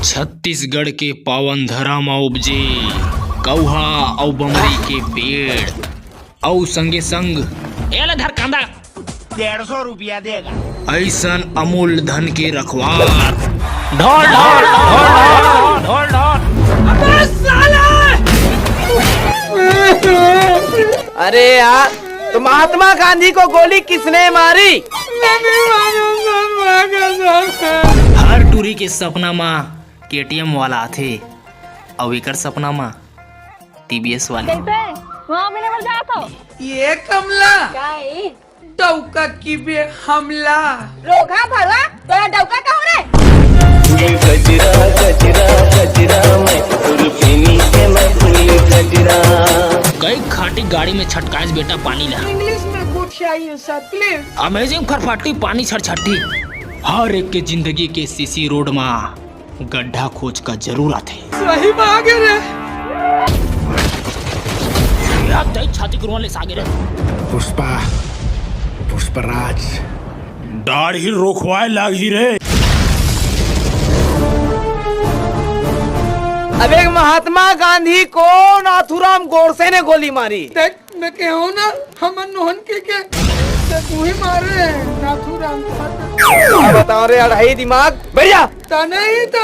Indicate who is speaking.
Speaker 1: छत्तीसगढ़ के पावन धरा म उपजे कौहा और बमरी के पेड़ और संगे संग एला धर कांदा
Speaker 2: 150 रुपया देगा।
Speaker 1: ऐसन अमूल धन के रखवार
Speaker 3: ढोल ढोल ढोल ढोल ढोल।
Speaker 2: अबे साला!
Speaker 4: अरे यार, तो महात्मा गांधी को गोली किसने मारी?
Speaker 1: हर टूरी के सपना माँ केटीएम वाला आथे और एकर सपना माँ टीबीएस वाले।
Speaker 5: वहाँ भी नहीं जाता
Speaker 2: ये कमला
Speaker 5: क्या है?
Speaker 2: डौका की बे हमला
Speaker 5: रोका भला तोरा डौका का हो रे?
Speaker 6: गजरा गजरा गजरा मैं उर्फिनी से मैं फूल गजरा।
Speaker 1: कई खाटी गाड़ी में छटकाइस बेटा पानी ला।
Speaker 2: इंग्लिश में कुछ चाहिए सर प्लीज।
Speaker 1: अमेजिंग फरफाटी पानी छटछटी। हर एक के जिंदगी के सीसी रोड में गड्ढा खोज का जरूर आथे।
Speaker 2: सही भागे रे।
Speaker 1: याद दई छाती गुरुआ ले सागे रे।
Speaker 7: पुष्पा पुष्पराज
Speaker 3: दाढ़ी रोकवाए लागी रे।
Speaker 4: अबे महात्मा गांधी को नाथूराम गोडसे ने गोली मारी।
Speaker 2: देख मैं कहूँ ना हम नोहन के तू ही मार रहे हैं नाथूराम।
Speaker 4: बताओ रे अढ़ाई दिमाग बढ़िया।
Speaker 2: ता नहीं तो